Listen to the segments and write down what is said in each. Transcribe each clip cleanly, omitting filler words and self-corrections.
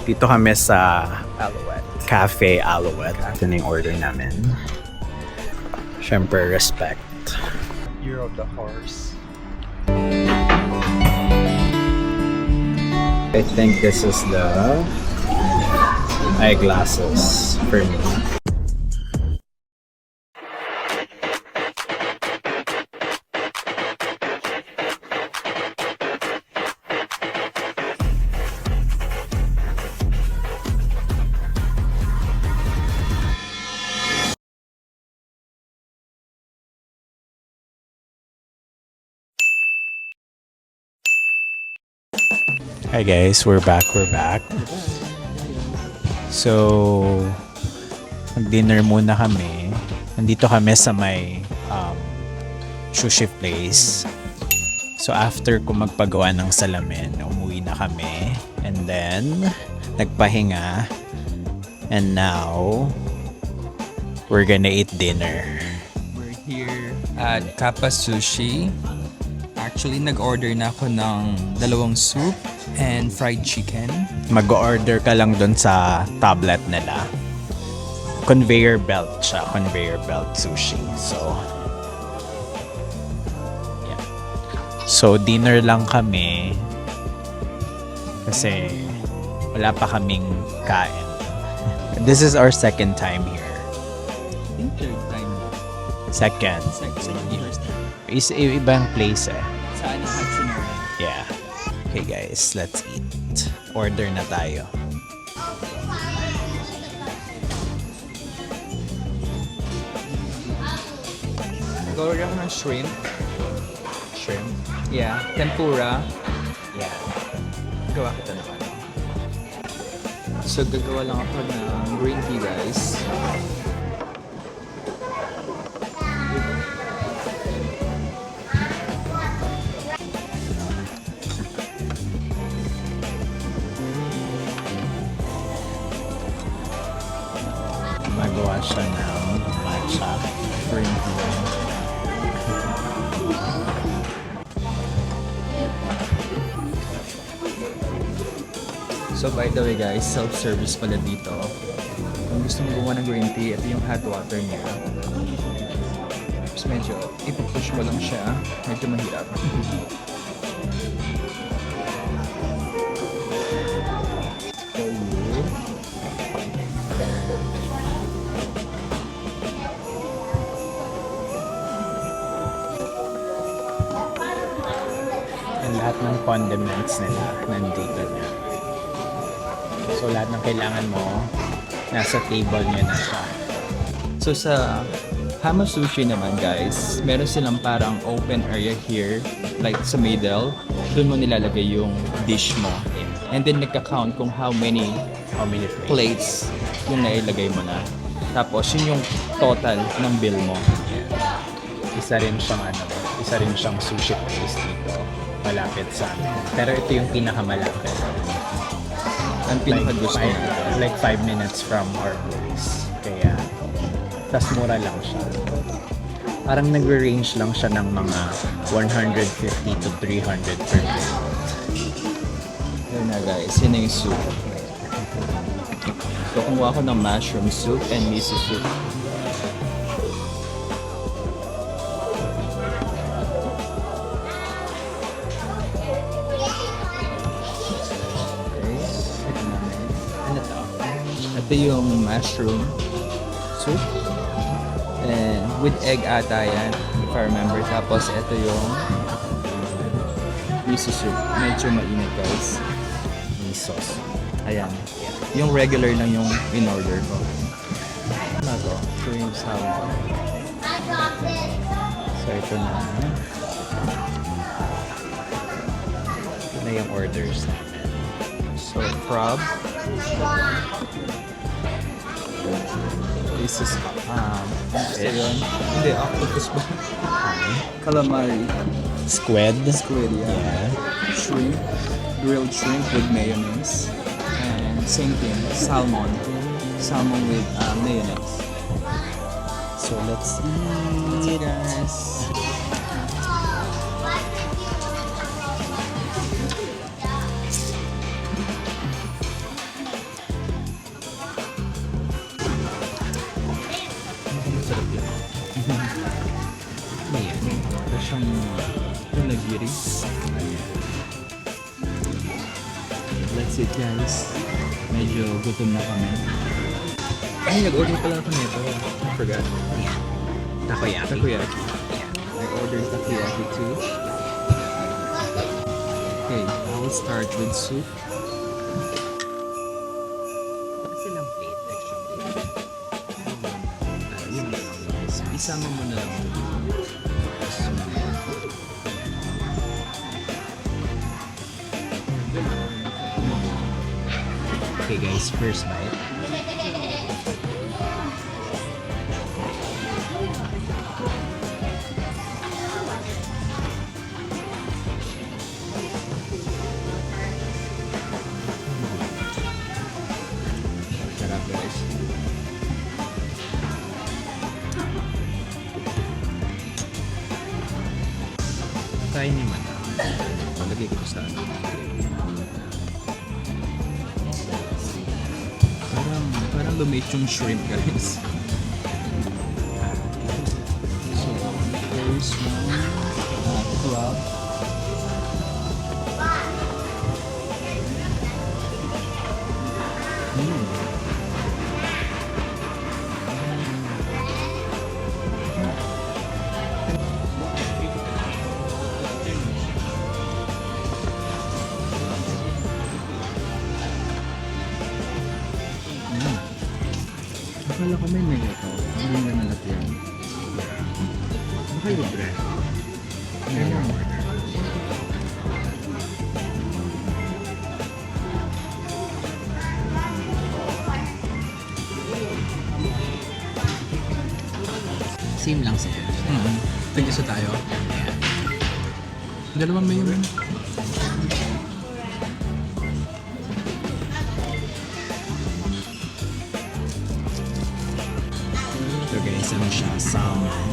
Dito kami sa Cafe Alouette. Ito na yung order namin. Siyempre, respect. Year of the Horse. I think this is the eyeglasses for me. Hi guys, we're back. So, mag-dinner muna kami. Nandito kami sa may sushi place. So, after ko magpagawa ng salamin, umuwi na kami. And then, nagpahinga. And now, we're gonna eat dinner. We're here at Kappa Sushi. Actually, nag-order na ako ng 2 soup and fried chicken. Mag-order ka lang dun sa tablet nila. Conveyor belt siya. Conveyor belt sushi. So, yeah. So, dinner lang kami. Kasi, wala pa kaming kain. This is our second time here. I think third time. Second. First time. Ibang place eh. Saan ang Hatsunari? Yeah. Okay guys, let's eat. Order na tayo. Nag-order ako ng shrimp. Shrimp? Yeah. Tempura. Yeah. Gawa kita naman. So, gagawa lang ako ng green tea, guys. Magawa siya ng matcha green tea. So, by the way, guys, self-service pala dito. Kung gusto mo gumawa ng green tea, ito yung hot water niya. Tapos medyo ipupush mo lang siya. Medyo mahirap. And lahat ng condiments nila nandito na. So lahat ng kailangan mo nasa table niya na siya. So, sa Hama Sushi naman, guys, meron silang parang open area here, like sa middle. Doon mo nilalagay yung dish mo. And then, nagka-count kung how many plates yung nailagay mo na. Tapos, yun yung total ng bill mo. Isa rin siyang sushi place dito. Malapit sa amin. Pero ito yung pinakamalapit. Ang pinakagusto na. Like 5 minutes from our place. Kaya, tas mura lang siya. Parang nagre-range lang siya ng mga 150 to 300 per plate. Yun na, guys. Yun na yung soup. So, kumuha ko ng mushroom soup and miso soup. Ano to? Ito yung mushroom soup. And with egg ata yan, if I remember. Tapos ito yung miso soup. Medyo mainit, guys. Miso soup. Ayan. Yung regular lang yung in-order ko. Ano to? Cream salmon. So ito na. Ito na yung orders namin. So, crab. This is, gusto yun? Hindi, octopus ba? Calamari. Squid. Squid, yeah. Shrimp. Grilled shrimp with mayonnaise. And same thing, salmon. Salmon with mayonnaise. So, let's eat, guys. siyang nagiri. That's it guys. Medyo gutom na kami. Ay, nag-order pala ako nito. I forgot. Yeah. Takoyaki. Takoyaki. Yeah. I ordered takoyaki too. Okay, I will start with soup. Silang plate. Extra plate. Yun na lang guys. Isama mo na lang. Okay guys, first bite. Sarap guys. Kain naman. Lagay ko sa ano. Parang lumit yung shrimp guys. So, there's one crab. Akala ko may mega to. Hindi na nalagyan. Baka libre. Meron. Same lang sa'yo. Tag-isa tayo. Yeah. Dalawang may yun. So guys, ano siya? Salmon.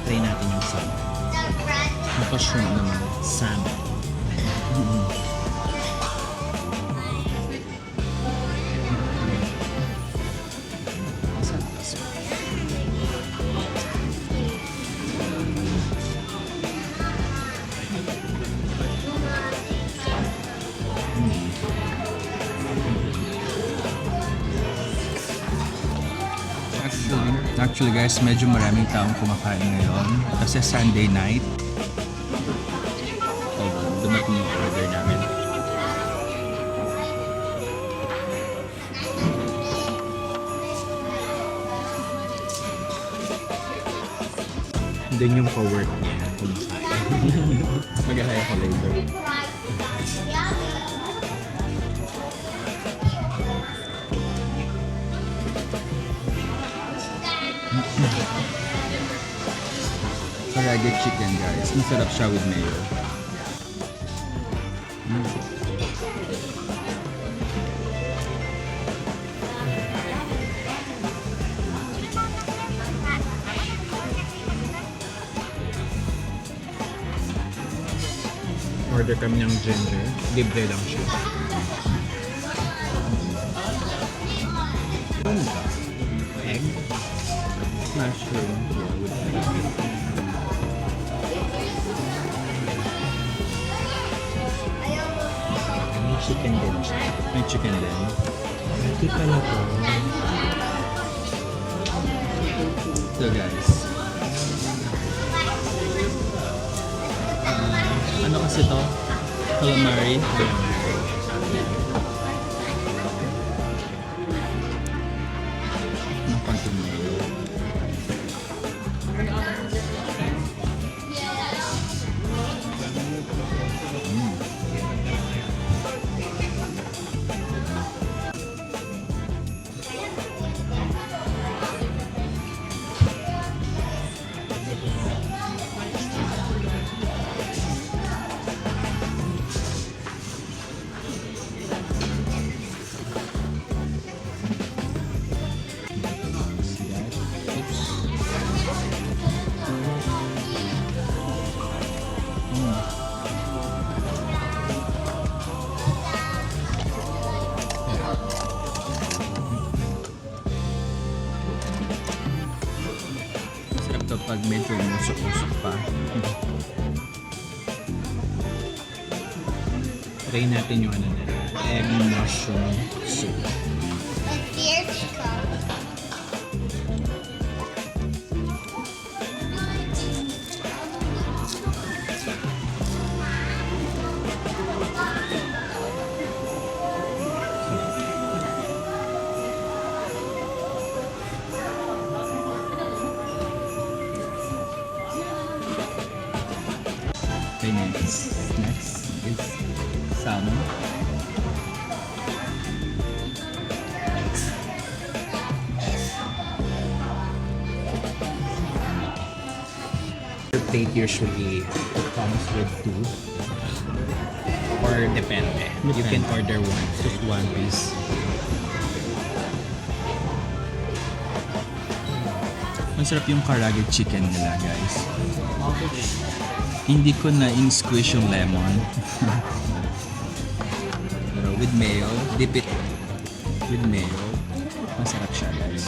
Try natin yung salmon. Naka-shrimp naman. Salmon. Actually guys, medyo maraming taong kumakain ngayon kasi Sunday night. Dumating yung order namin. Doon yung co-work niya. Kumakain. Mag-ahay ako later. Karaage chicken guys. Masarap siya with mayo. Order kami ng ginger. Libre lang siya. Ano ba? Egg? Mushroom. Yeah, with egg. May chicken din siya. May chicken din. Hindi pala to. So guys. Ano kasi to? Calamari. Ng konting mayo. pag medyo musok-musok pa. Try natin yung ano nila, egg mushroom soup. Okay, next is salmon. Your plate usually comes with two. Or depende. You can order one. Just one piece. Masarap yung karaage chicken nila, guys. Hindi ko na in-squish yung lemon. Pero with mayo, dip it with mayo. Masarap siya, guys.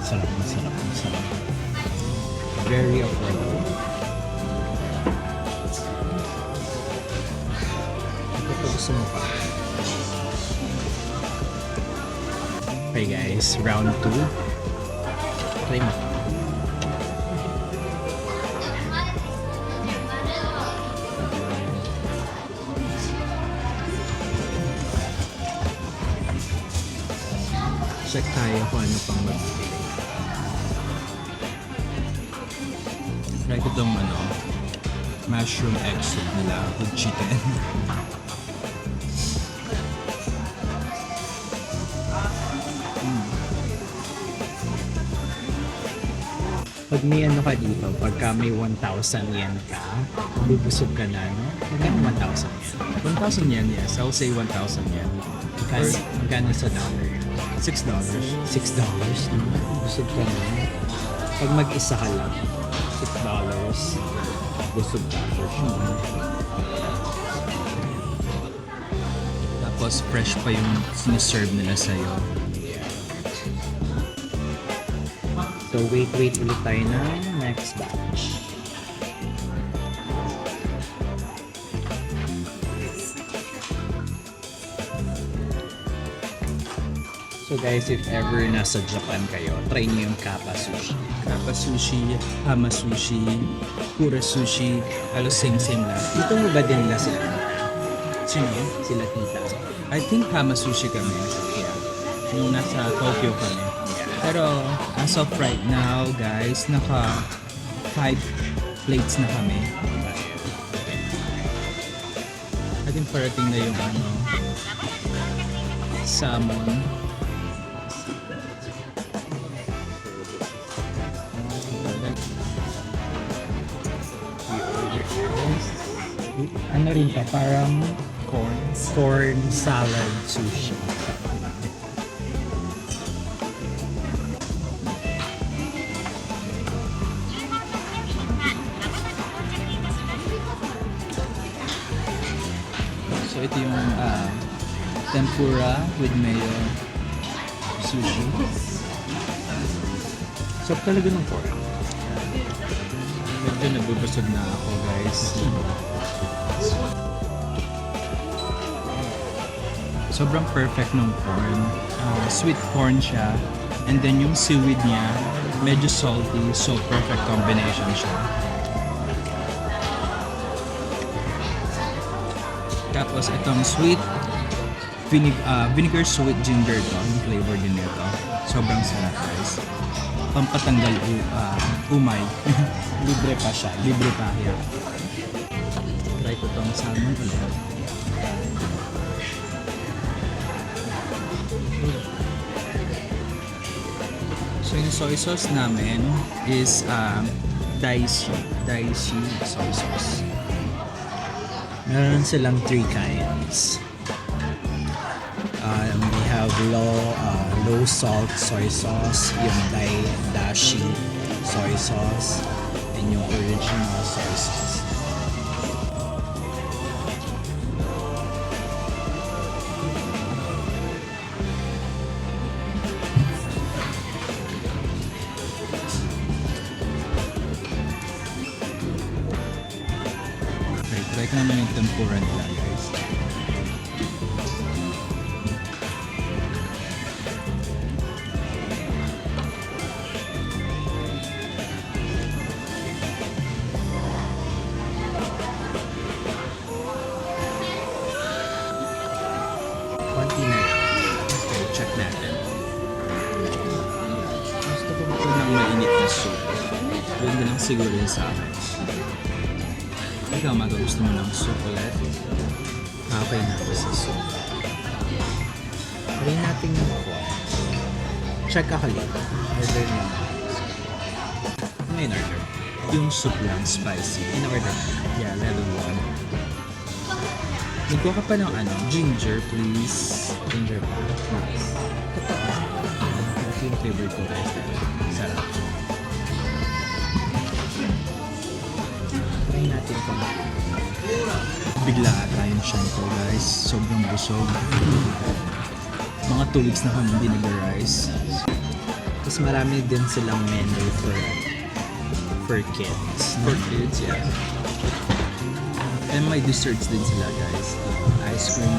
Masarap. Very affordable. Ito po gusto mo pa. Okay guys, round 2. Try mo. Check tayo kung ano pang mabili. Try ko itong mushroom egg soup nila with chicken. Pag may ano ka dito, pagka may 1,000 yen ka, bubusog ka na, no? Magkano 1,000 yen? 1,000 yen, yes. I'll say 1,000 yen. Magkano sa dollar? $6. $6, no? Busog ka na. Pag mag-isa ka lang, $6, busog ka for sure. Tapos fresh pa yung siniserve nila sa'yo. So wait ulit tayo na next batch. So guys, if ever nasa Japan kayo, try niyo yung Kappa Sushi. Kappa sushi, hama sushi, kura sushi, halos same-same lang. Dito mo ba din nila sila? Sino? Sila tita? I think hama sushi kami. Yeah. Yung nasa Tokyo kami. Pero as of right now, guys, naka 5 plates na kami. I think parating na yung salmon. Ano rin pa, parang corn salad sushi. So ito yung tempura with mayo sushi. So talaga ng pork. Medyo nabubusog na ako, guys. Sobrang perfect ng corn. Sweet corn siya. And then yung seaweed niya, medyo salty. So perfect combination siya. Tapos itong sweet vinegar sweet ginger to, yung flavor din nito. Sobrang sarap, guys. Pampatanggal umay. Libre pa siya. Libre pa, yeah. Try ko tong salmon ulit. So yung soy sauce namin is dashi soy sauce. Meron silang 3 kinds. We have low salt soy sauce, yung dashi soy sauce, and yung original soy sauce. Try ko naman yung tempura nila, guys. Konti na lang. Okay, check natin. Gusto ko ito ng mainit na soup. Yun na lang siguro yun sa akin. Ikaw, Maga, gusto mo ng soup ulit? Okay na ako sa soup. Try natin yung kwat. Check ka kalit. Order niyo. Ano yung order? Yung soup lang, spicy. In-order. Yeah, level 1. Nagkuha ka pa ng ginger, please. Ginger pa. Nice. Ito yung flavor ko guys. Sarap. Try natin kung Bigla ata yung shan ko, guys. Sobrang busog. Mga 2 weeks na kami hindi nag-rice. Tapos marami din silang menu for kids. For kids, yeah. And may desserts din sila, guys. Ice cream.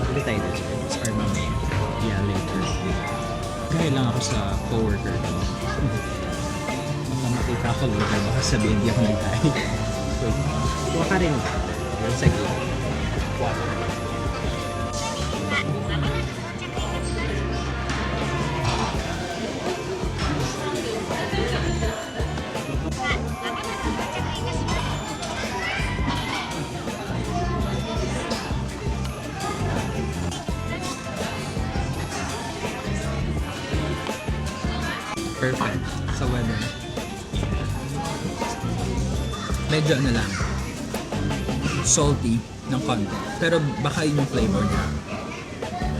Pwede tayo desserts or mamaya. Yeah, later. Kaya lang ako sa coworker ko. Baka makita ko later. Baka sabihin di ako nag-tayo. Wait. Kuha ka rin. Yun sa gilid. Water. Perfect. Sa weather. Medyo lang. Salty ng konti. Pero baka yun yung flavor niya.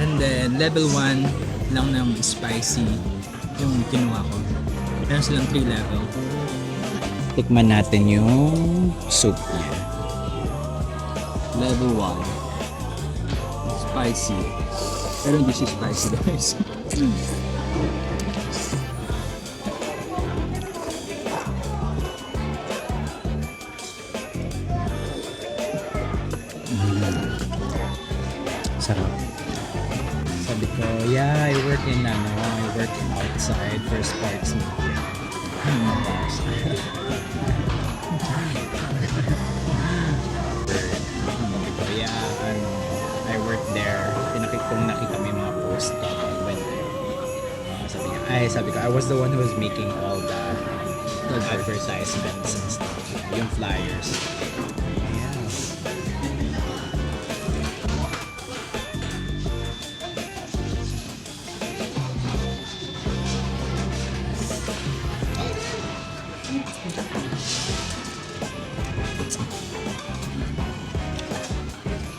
And then, level 1 lang ng spicy yung kinuha ko. Meron silang 3 level. Tikman natin yung soup niya. Level 1. Spicy. Pero hindi siya spicy, guys. Sarap. Sabi ko, yeah, I work outside for Sparks Media. Sabi ko, yeah, I work there. Kung nakita mo yung mga post ko when sabi ko, I was the one who was making all the advertisements and stuff. Yung flyers. Yes.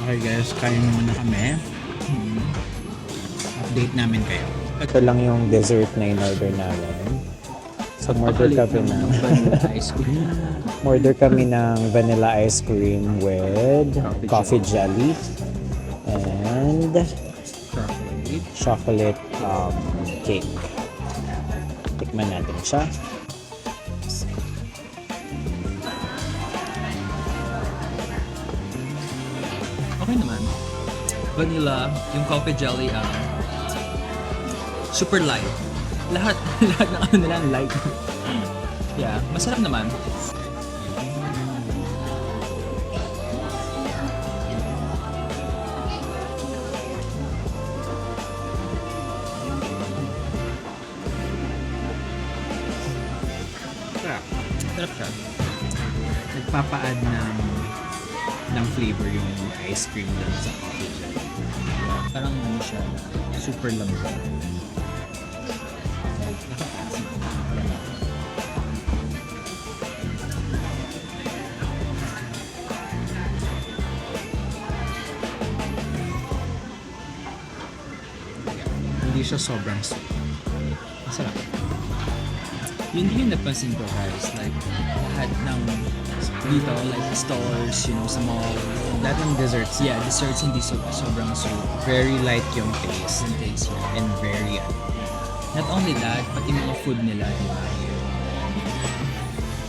Okay guys, kain muna kami. Update namin kayo. Ito lang yung dessert na in-order namin. So, order kami ng ice cream. order kami ng vanilla ice cream with coffee jelly and chocolate cake. Tikman natin siya. Okay naman. Vanilla, yung coffee jelly, super light. Lahat ng ano nila light. Yeah, masarap naman. Sarap siya. Nagpapa-add ng flavor yung ice cream dun sa coffee jelly. Parang ano siya, super lambot. Hindi siya sobrang sweet. Masarap. Yun din yung napansin ko, guys. Like, lahat ng dito, like stores, sa mall. Lahat ng desserts, Yeah, desserts hindi sobrang sweet. very light yung taste. And taste, yeah. And very Not only that, pati mga food nila, di ba?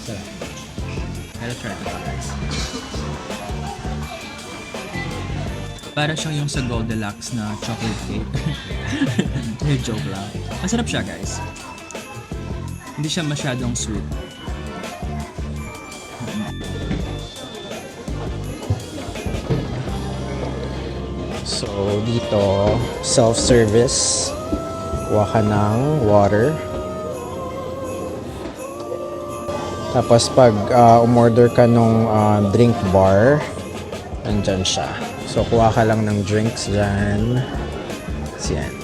sarap. Gotta try ito guys. Para siyang yung sa Goldilocks na chocolate cake. Joke lang. Masarap siya guys. Hindi siya masyadong sweet. So, dito, self-service. Kuha ka ng water. Tapos, pag umorder ka nung drink bar, nandyan siya. So, kuha ka lang ng drinks dyan. Yan.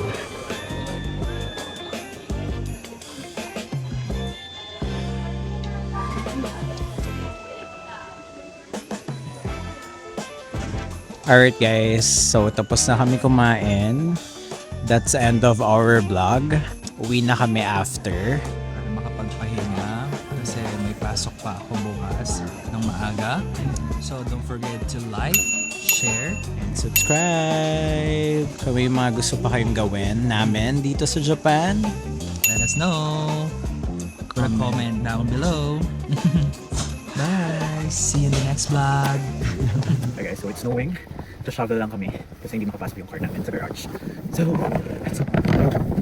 Alright guys, so tapos na kami kumain. That's the end of our vlog. Uwi na kami after. Para makapagpahinga kasi may pasok pa ako bukas ng maaga. So don't forget to like, share, And subscribe! Kung may mga gusto pa kayong gawin namin dito sa Japan. let us know. Put a comment down below. Bye! See you in the next vlog. Okay guys, so it's snowing. So shovel lang kami kasi hindi makapasok yung car namin sa garage. So, let's go.